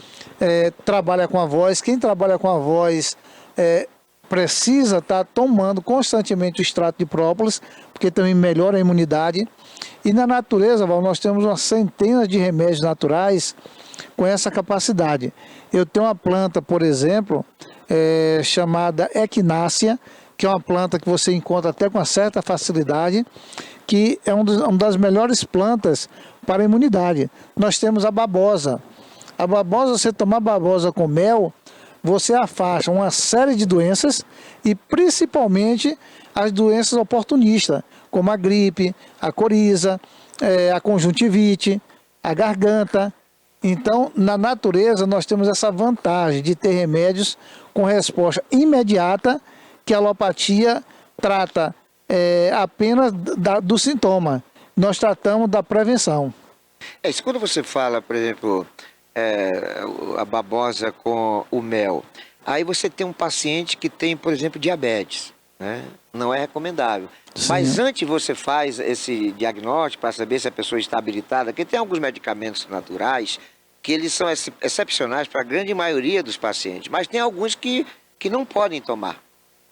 Trabalha com a voz, quem trabalha com a voz precisa estar tomando constantemente o extrato de própolis, porque também melhora a imunidade. E na natureza, Val, nós temos umas centenas de remédios naturais com essa capacidade. Eu tenho uma planta, por exemplo, chamada equinácea, que é uma planta que você encontra até com uma certa facilidade, que é uma das melhores plantas para a imunidade. Nós temos a babosa. A babosa, você tomar babosa com mel, você afasta uma série de doenças e principalmente as doenças oportunistas, como a gripe, a coriza, a conjuntivite, a garganta. Então, na natureza, nós temos essa vantagem de ter remédios com resposta imediata, que a alopatia trata apenas do sintoma. Nós tratamos da prevenção. Quando você fala, por exemplo, a babosa com o mel, aí você tem um paciente que tem, por exemplo, diabetes, né? Não é recomendável. Sim. Mas antes você faz esse diagnóstico para saber se a pessoa está habilitada, porque tem alguns medicamentos naturais que eles são excepcionais para a grande maioria dos pacientes, mas tem alguns que não podem tomar.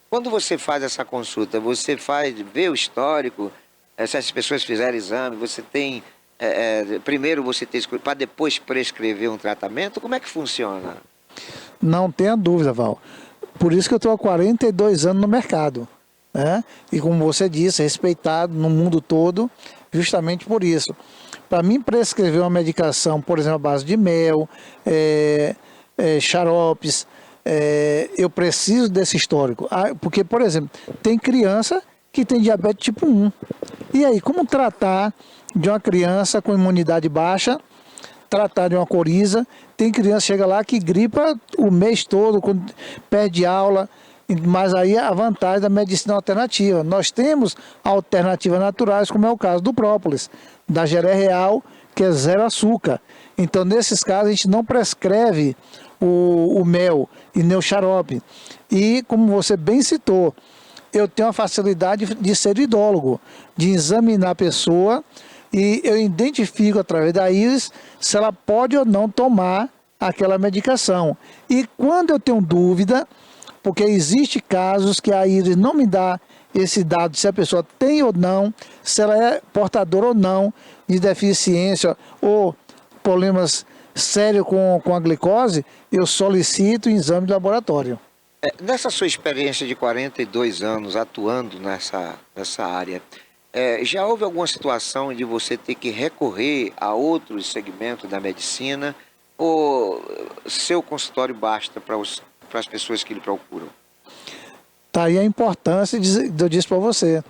Quando você faz essa consulta, você vê o histórico, se as pessoas fizerem exame, você tem, primeiro você tem para depois prescrever um tratamento, como é que funciona? Não tenha dúvida, Val. Por isso que eu estou há 42 anos no mercado, né? E como você disse, respeitado no mundo todo, justamente por isso. Para mim prescrever uma medicação, por exemplo, à base de mel, xaropes, eu preciso desse histórico. Porque, por exemplo, tem criança que tem diabetes tipo 1. E aí, como tratar de uma criança com imunidade baixa, tratar de uma coriza? Tem criança que chega lá que gripa o mês todo, perde aula, mas aí a vantagem da medicina alternativa. Nós temos alternativas naturais, como é o caso do própolis, da geleia real, que é 0 açúcar. Então, nesses casos, a gente não prescreve o mel e nem o xarope. E, como você bem citou, eu tenho a facilidade de ser idólogo, de examinar a pessoa e eu identifico através da íris se ela pode ou não tomar aquela medicação. E quando eu tenho dúvida, porque existe casos que a íris não me dá esse dado se a pessoa tem ou não, se ela é portadora ou não de deficiência ou problemas sérios com a glicose, eu solicito um exame de laboratório. Nessa sua experiência de 42 anos atuando nessa área, já houve alguma situação de você ter que recorrer a outros segmentos da medicina ou seu consultório basta para as pessoas que lhe procuram? Tá aí a importância, eu disse para você,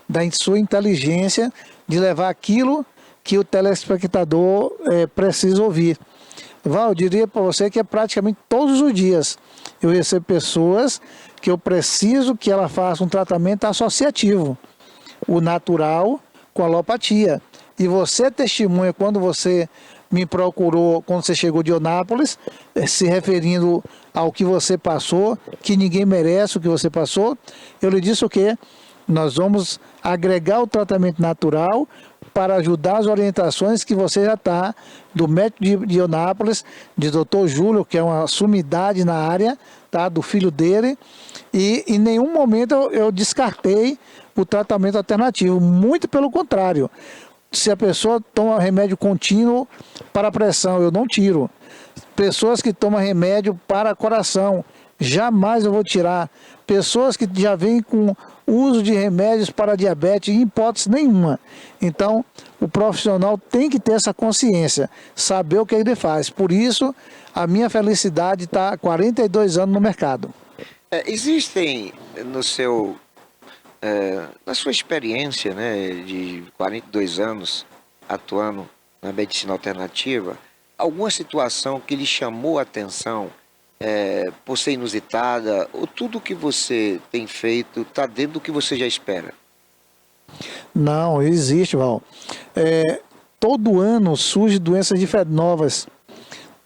da sua inteligência de levar aquilo que o telespectador precisa ouvir. Val, eu diria para você que é praticamente todos os dias eu recebo pessoas que eu preciso que ela faça um tratamento associativo, o natural com a alopatia. E você testemunha quando você me procurou, quando você chegou de Eunápolis, se referindo ao que você passou, que ninguém merece o que você passou, eu lhe disse o quê? Nós vamos agregar o tratamento natural para ajudar as orientações que você já está, do médico de Eunápolis, de Dr. Júlio, que é uma sumidade na área, tá? Do filho dele, e em nenhum momento eu descartei o tratamento alternativo, muito pelo contrário. Se a pessoa toma remédio contínuo para pressão, eu não tiro. Pessoas que tomam remédio para coração, jamais eu vou tirar. Pessoas que já vêm com uso de remédios para diabetes, em hipótese nenhuma. Então, o profissional tem que ter essa consciência, saber o que ele faz. Por isso, a minha felicidade está há 42 anos no mercado. Existem na sua experiência, né, de 42 anos atuando na medicina alternativa, alguma situação que lhe chamou a atenção por ser inusitada, ou tudo que você tem feito está dentro do que você já espera? Não, existe, Val. Todo ano surgem doenças novas.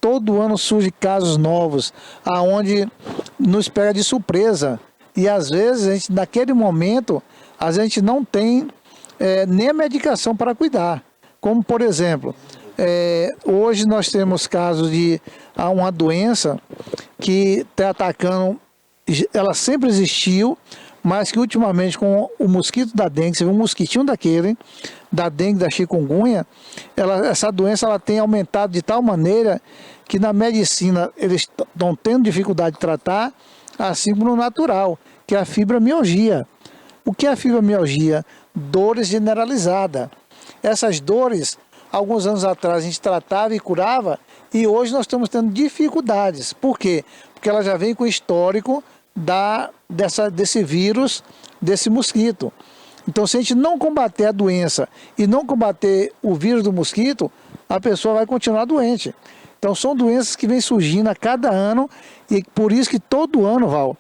Todo ano surgem casos novos, aonde nos pega de surpresa. E às vezes, a gente, naquele momento, a gente não tem nem a medicação para cuidar. Como, por exemplo, hoje nós temos casos de uma doença que está atacando, ela sempre existiu, mas que ultimamente com o mosquito da dengue, você vê um mosquitinho daquele, da dengue, da chikungunya, essa doença ela tem aumentado de tal maneira que na medicina eles estão tendo dificuldade de tratar, assim como no natural, que é a fibromialgia. O que é a fibromialgia? Dores generalizadas. Essas dores, alguns anos atrás a gente tratava e curava, e hoje nós estamos tendo dificuldades. Por quê? Porque ela já vem com o histórico desse vírus, desse mosquito. Então, se a gente não combater a doença e não combater o vírus do mosquito, a pessoa vai continuar doente. Então, são doenças que vêm surgindo a cada ano, e por isso que todo ano, Val,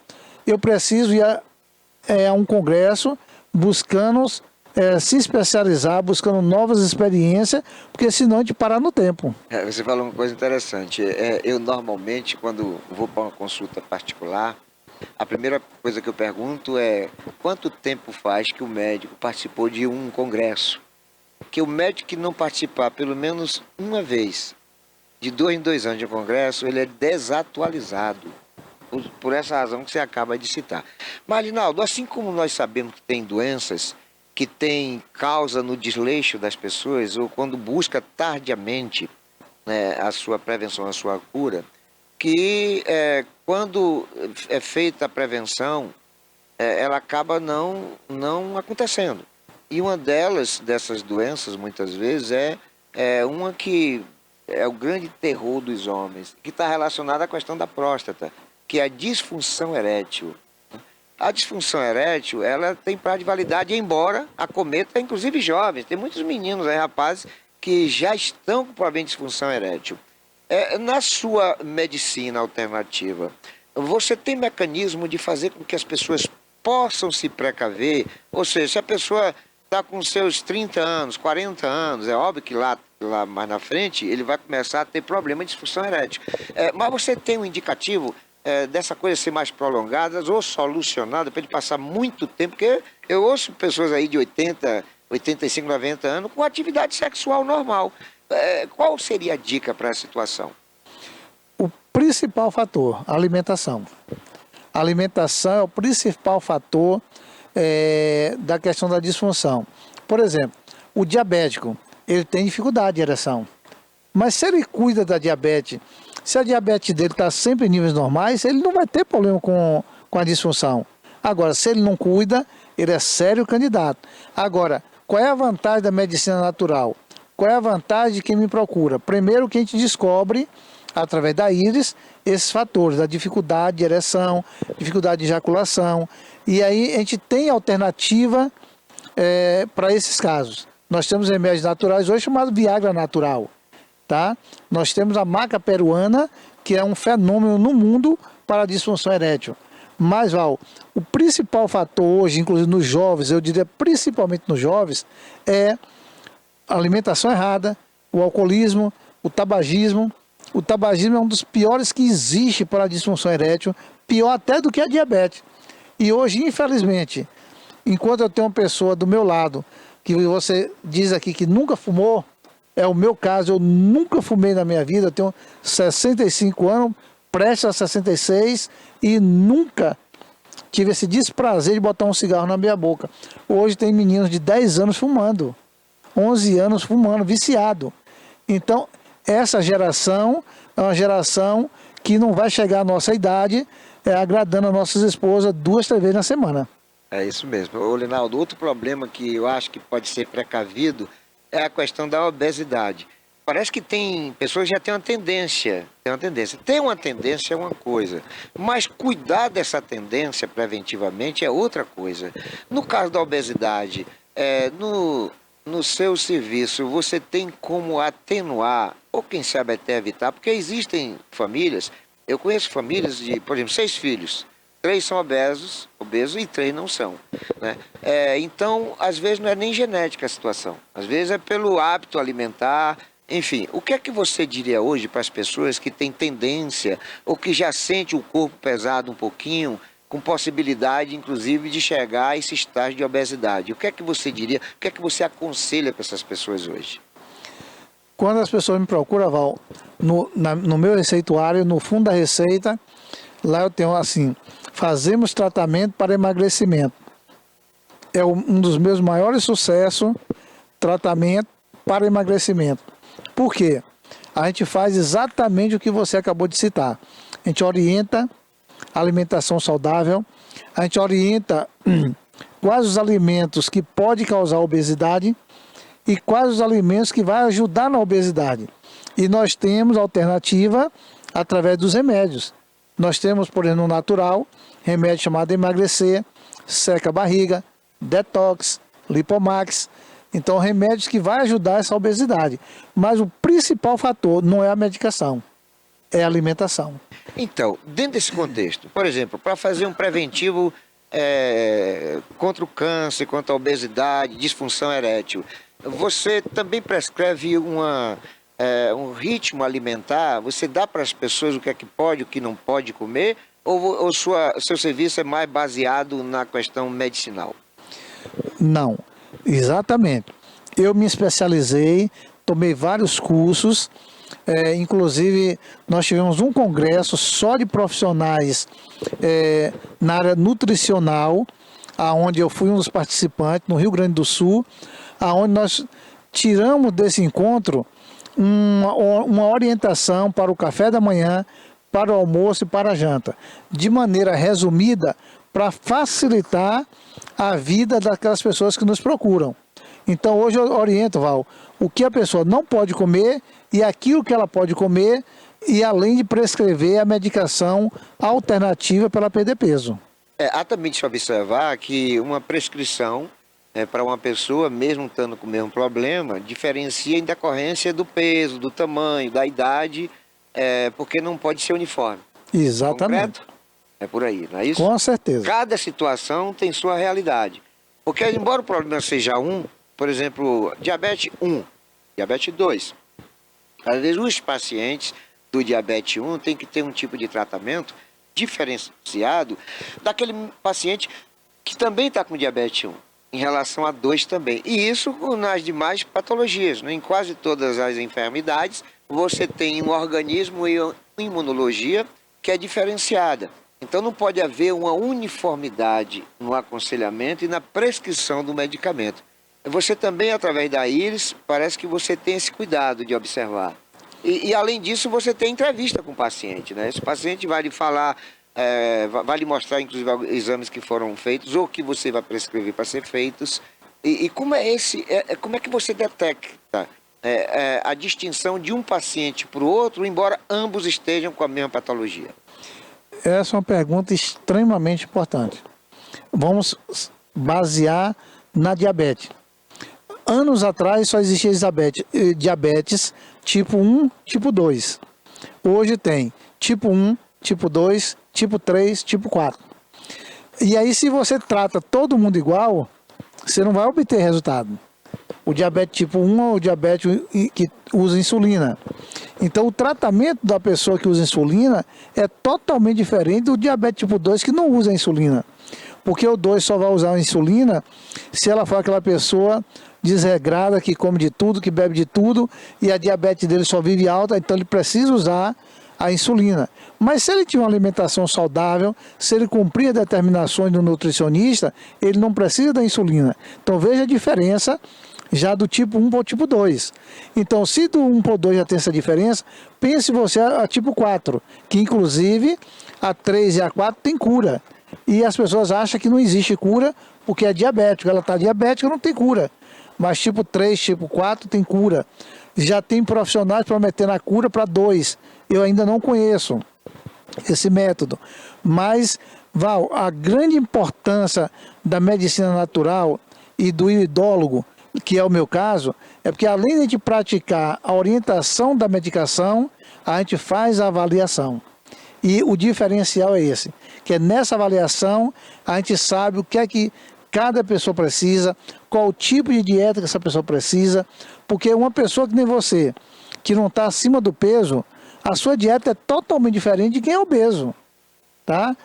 eu preciso ir a um congresso buscando se especializar, buscando novas experiências, porque senão a gente parar no tempo. Você falou uma coisa interessante. Eu normalmente, quando vou para uma consulta particular, a primeira coisa que eu pergunto é quanto tempo faz que o médico participou de um congresso? Que o médico que não participar pelo menos uma vez, de 2 em 2 anos de congresso, ele é desatualizado. Por essa razão que você acaba de citar. Mas, Linaldo, assim como nós sabemos que tem doenças que têm causa no desleixo das pessoas, ou quando busca tardiamente, né, a sua prevenção, a sua cura, que quando é feita a prevenção, ela acaba não acontecendo. E uma dessas doenças, muitas vezes, é uma que é o grande terror dos homens, que está relacionada à questão da próstata, que é a disfunção erétil. A disfunção erétil, ela tem prazo de validade, embora acometa, inclusive jovens. Tem muitos meninos aí, rapazes, que já estão com problema de disfunção erétil. Na sua medicina alternativa, você tem mecanismo de fazer com que as pessoas possam se precaver? Ou seja, se a pessoa está com seus 30 anos, 40 anos, é óbvio que lá mais na frente ele vai começar a ter problema de disfunção erétil. Mas você tem um indicativo dessa coisa ser mais prolongada ou solucionada para ele passar muito tempo, porque eu ouço pessoas aí de 80, 85, 90 anos com atividade sexual normal. Qual seria a dica para a situação? O principal fator, a alimentação. A alimentação é o principal fator da questão da disfunção. Por exemplo, o diabético, ele tem dificuldade de ereção. Mas se ele cuida da diabetes, se a diabetes dele está sempre em níveis normais, ele não vai ter problema com a disfunção. Agora, se ele não cuida, ele é sério candidato. Agora, qual é a vantagem da medicina natural? Qual é a vantagem de quem me procura? Primeiro que a gente descobre, através da íris, esses fatores, da dificuldade de ereção, dificuldade de ejaculação. E aí a gente tem alternativa para esses casos. Nós temos remédios naturais hoje chamados Viagra natural. Tá? Nós temos a maca peruana, que é um fenômeno no mundo para a disfunção erétil. Mas, Val, o principal fator hoje, inclusive nos jovens, eu diria principalmente nos jovens, é a alimentação errada, o alcoolismo, o tabagismo. O tabagismo é um dos piores que existe para a disfunção erétil, pior até do que a diabetes. E hoje, infelizmente, enquanto eu tenho uma pessoa do meu lado, que você diz aqui que nunca fumou, é o meu caso, eu nunca fumei na minha vida, eu tenho 65 anos, prestes a 66 e nunca tive esse desprazer de botar um cigarro na minha boca. Hoje tem meninos de 10 anos fumando, 11 anos fumando, viciado. Então, essa geração é uma geração que não vai chegar à nossa idade agradando as nossas esposas 2, 3 vezes na semana. É isso mesmo. Ô, Linaldo, outro problema que eu acho que pode ser precavido é a questão da obesidade. Parece que tem pessoas que já têm uma tendência. Ter uma tendência é uma coisa, mas cuidar dessa tendência preventivamente é outra coisa. No caso da obesidade, no seu serviço, você tem como atenuar, ou quem sabe até evitar, porque existem famílias, eu conheço famílias de, por exemplo, 6 filhos. 3 são obesos e 3 não são. Né? Então, às vezes não é nem genética a situação. Às vezes é pelo hábito alimentar. Enfim, o que é que você diria hoje para as pessoas que têm tendência ou que já sente o corpo pesado um pouquinho, com possibilidade, inclusive, de chegar a esse estágio de obesidade? O que é que você diria, o que é que você aconselha para essas pessoas hoje? Quando as pessoas me procuram, Val, no meu receituário, no fundo da receita, lá eu tenho assim, fazemos tratamento para emagrecimento. É um dos meus maiores sucessos, tratamento para emagrecimento. Por quê? A gente faz exatamente o que você acabou de citar. A gente orienta a alimentação saudável, a gente orienta quais os alimentos que podem causar obesidade e quais os alimentos que vão ajudar na obesidade. E nós temos alternativa através dos remédios. Nós temos, por exemplo, no natural, remédio chamado emagrecer, seca a barriga, detox, lipomax. Então, remédios que vão ajudar essa obesidade. Mas o principal fator não é a medicação, é a alimentação. Então, dentro desse contexto, por exemplo, para fazer um preventivo contra o câncer, contra a obesidade, disfunção erétil, você também prescreve um ritmo alimentar? Você dá para as pessoas o que é que pode, o que não pode comer? Ou seu serviço é mais baseado na questão medicinal? Não, exatamente. Eu me especializei, tomei vários cursos, inclusive nós tivemos um congresso só de profissionais na área nutricional, aonde eu fui um dos participantes no Rio Grande do Sul, aonde nós tiramos desse encontro uma orientação para o café da manhã, para o almoço e para a janta, de maneira resumida, para facilitar a vida daquelas pessoas que nos procuram. Então hoje eu oriento, Val, o que a pessoa não pode comer e aquilo que ela pode comer, e além de prescrever a medicação alternativa para ela perder peso. Há também de se observar que uma prescrição para uma pessoa, mesmo estando com o mesmo problema, diferencia em decorrência do peso, do tamanho, da idade, porque não pode ser uniforme. Exatamente. Concreto? É por aí, não é isso? Com certeza. Cada situação tem sua realidade. Porque, embora o problema seja por exemplo, diabetes 1, diabetes 2, às vezes os pacientes do diabetes 1 têm que ter um tipo de tratamento diferenciado daquele paciente que também está com diabetes 1, em relação a 2 também. E isso nas demais patologias, né? Em quase todas as enfermidades, você tem um organismo e uma imunologia que é diferenciada. Então não pode haver uma uniformidade no aconselhamento e na prescrição do medicamento. Você também, através da íris, parece que você tem esse cuidado de observar. E além disso, você tem entrevista com o paciente, né? Esse paciente vai lhe falar, vai lhe mostrar, inclusive, exames que foram feitos ou que você vai prescrever para ser feitos. E como como é que você detecta a distinção de um paciente para o outro, embora ambos estejam com a mesma patologia? Essa é uma pergunta extremamente importante. Vamos basear na diabetes. Anos atrás só existia diabetes tipo 1, tipo 2. Hoje tem tipo 1, tipo 2, tipo 3, tipo 4. E aí, se você trata todo mundo igual, você não vai obter resultado. O diabetes tipo 1 é o diabetes que usa insulina. Então, o tratamento da pessoa que usa insulina é totalmente diferente do diabetes tipo 2 que não usa insulina. Porque o 2 só vai usar a insulina se ela for aquela pessoa desregrada, que come de tudo, que bebe de tudo, e a diabetes dele só vive alta, então ele precisa usar a insulina. Mas se ele tiver uma alimentação saudável, se ele cumprir as determinações do nutricionista, ele não precisa da insulina. Então veja a diferença já do tipo 1 para o tipo 2. Então, se do 1 para o 2 já tem essa diferença, pense você a tipo 4, que inclusive a 3 e a 4 tem cura. E as pessoas acham que não existe cura porque é diabético. Ela está diabética, não tem cura. Mas tipo 3, tipo 4 tem cura. Já tem profissionais prometendo a cura para 2. Eu ainda não conheço esse método. Mas, Val, a grande importância da medicina natural e do iridólogo, que é o meu caso, é porque além de praticar a orientação da medicação, a gente faz a avaliação. E o diferencial é esse, que é nessa avaliação a gente sabe o que é que cada pessoa precisa, qual o tipo de dieta que essa pessoa precisa, porque uma pessoa que nem você, que não está acima do peso, a sua dieta é totalmente diferente de quem é obeso, tá?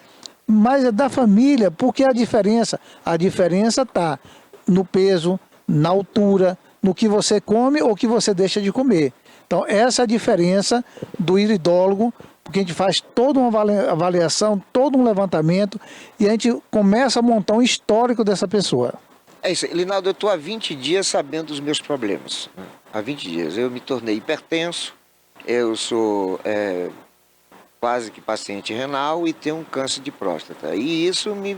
Mas é da família, porque a diferença está no peso, na altura, no que você come ou que você deixa de comer. Então essa é a diferença do iridólogo, porque a gente faz toda uma avaliação, todo um levantamento e a gente começa a montar um histórico dessa pessoa. É isso, Linaldo, eu estou há 20 dias sabendo dos meus problemas. Há 20 dias. Eu me tornei hipertenso, eu sou quase que paciente renal e tenho um câncer de próstata. E isso me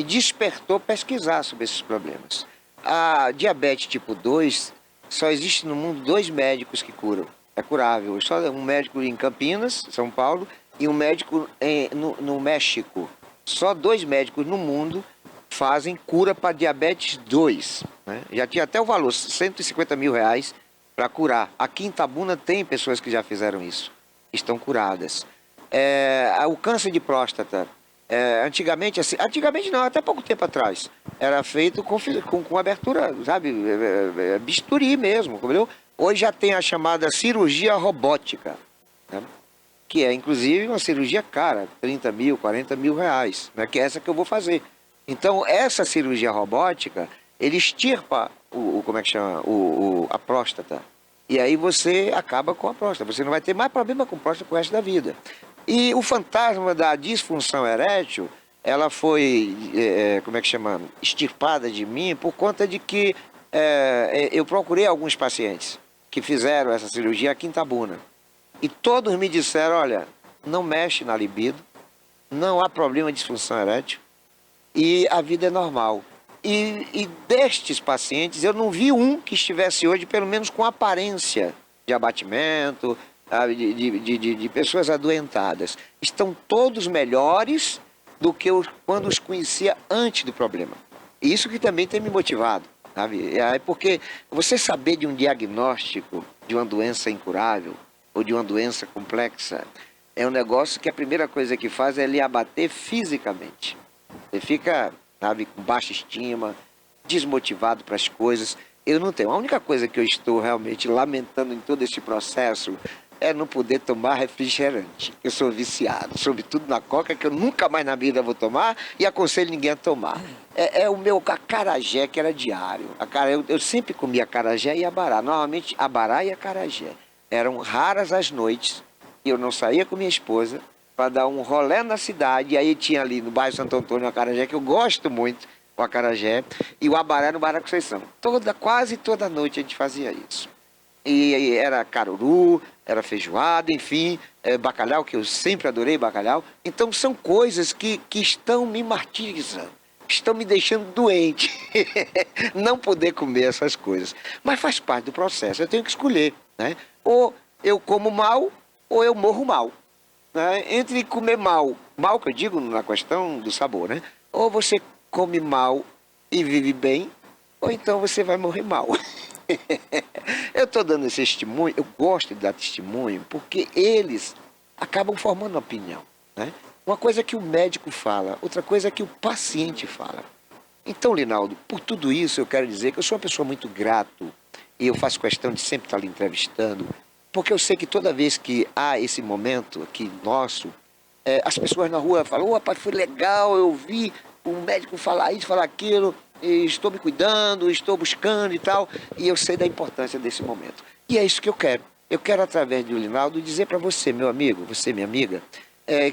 despertou pesquisar sobre esses problemas. A diabetes tipo 2, só existe no mundo 2 médicos que curam. É curável. Só um médico em Campinas, São Paulo, e um médico no México. Só 2 médicos no mundo fazem cura para diabetes 2. Né? Já tinha até o valor, R$150 mil para curar. Aqui em Itabuna tem pessoas que já fizeram isso. Estão curadas. O câncer de próstata. Antigamente, assim, antigamente não, até pouco tempo atrás, era feito com abertura, sabe, bisturi mesmo, entendeu? Hoje já tem a chamada cirurgia robótica, né? Que é inclusive uma cirurgia cara, 30 mil, 40 mil reais, né? Que é essa que eu vou fazer. Então essa cirurgia robótica, ele extirpa como é que chama? A próstata. E aí você acaba com a próstata, você não vai ter mais problema com próstata pro resto da vida. E o fantasma da disfunção erétil, ela foi, como é que chama, extirpada de mim por conta de que eu procurei alguns pacientes que fizeram essa cirurgia aqui em Itabuna. E todos me disseram, olha, não mexe na libido, não há problema de disfunção erétil e a vida é normal. E destes pacientes, eu não vi um que estivesse hoje, pelo menos com aparência de abatimento, de pessoas adoentadas. Estão todos melhores do que quando os conhecia antes do problema. E isso que também tem me motivado, sabe? Porque você saber de um diagnóstico de uma doença incurável ou de uma doença complexa é um negócio que a primeira coisa que faz é lhe abater fisicamente. Você fica, sabe, com baixa estima, desmotivado para as coisas. Eu não tenho. A única coisa que eu estou realmente lamentando em todo esse processo é não poder tomar refrigerante. Eu sou viciado, sobretudo na coca, que eu nunca mais na vida vou tomar e aconselho ninguém a tomar. É o meu acarajé, que era diário. Eu sempre comia acarajé e abará. Normalmente, abará e acarajé. Eram raras as noites e eu não saía com minha esposa para dar um rolê na cidade. E aí tinha ali no bairro Santo Antônio o acarajé, que eu gosto muito, o acarajé, e o abará no Barra Conceição. Quase toda noite a gente fazia isso. E era caruru, era feijoada, enfim, bacalhau, que eu sempre adorei bacalhau. Então são coisas que estão me martirizando, estão me deixando doente, não poder comer essas coisas. Mas faz parte do processo, eu tenho que escolher, né? Ou eu como mal, ou eu morro mal. Né? Entre comer mal que eu digo na questão do sabor, né? Ou você come mal e vive bem, ou então você vai morrer mal. Eu estou dando esse testemunho, eu gosto de dar testemunho, porque eles acabam formando opinião, né? Uma coisa é que o médico fala, outra coisa é que o paciente fala. Então, Linaldo, por tudo isso eu quero dizer que eu sou uma pessoa muito grato, e eu faço questão de sempre estar lhe entrevistando, porque eu sei que toda vez que há esse momento aqui nosso, as pessoas na rua falam: "Ô, rapaz, foi legal, eu vi o médico falar isso, falar aquilo, e estou me cuidando, estou buscando e tal", e eu sei da importância desse momento. E é isso que eu quero. Eu quero, através do Linaldo, dizer para você, meu amigo, você, minha amiga,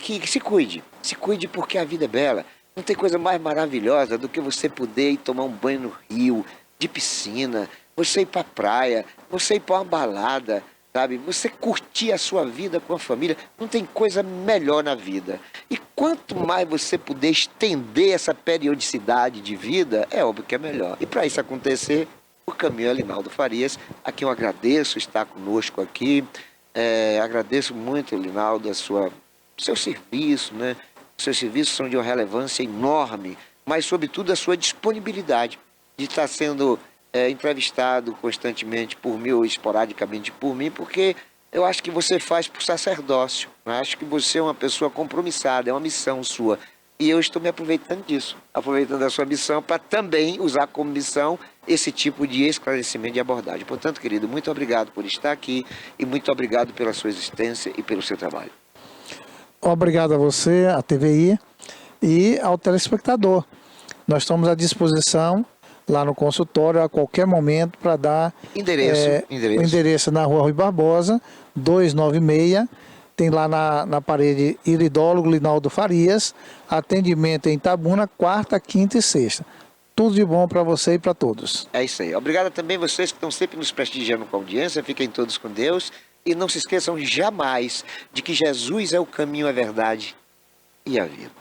que se cuide porque a vida é bela. Não tem coisa mais maravilhosa do que você poder ir tomar um banho no rio, de piscina, você ir para a praia, você ir para uma balada, sabe? Você curtir a sua vida com a família. Não tem coisa melhor na vida. E quanto mais você puder estender essa periodicidade de vida, é óbvio que é melhor. E para isso acontecer, o caminho é Linaldo Farias, a quem eu agradeço estar conosco aqui. Agradeço muito, Linaldo, seu serviço, né? Os seus serviços são de uma relevância enorme, mas sobretudo a sua disponibilidade de estar sendo entrevistado constantemente por mim ou esporadicamente por mim, porque eu acho que você faz por sacerdócio. Eu acho que você é uma pessoa compromissada, é uma missão sua. E eu estou me aproveitando disso, aproveitando a sua missão para também usar como missão esse tipo de esclarecimento e abordagem. Portanto, querido, muito obrigado por estar aqui e muito obrigado pela sua existência e pelo seu trabalho. Obrigado a você, a TVI e ao telespectador. Nós estamos à disposição lá no consultório a qualquer momento para dar o endereço na Rua Rui Barbosa, 296, tem lá na parede iridólogo Linaldo Farias, atendimento em Itabuna, quarta, quinta e sexta. Tudo de bom para você e para todos. É isso aí. Obrigado também a vocês que estão sempre nos prestigiando com a audiência. Fiquem todos com Deus e não se esqueçam jamais de que Jesus é o caminho, a verdade e a vida.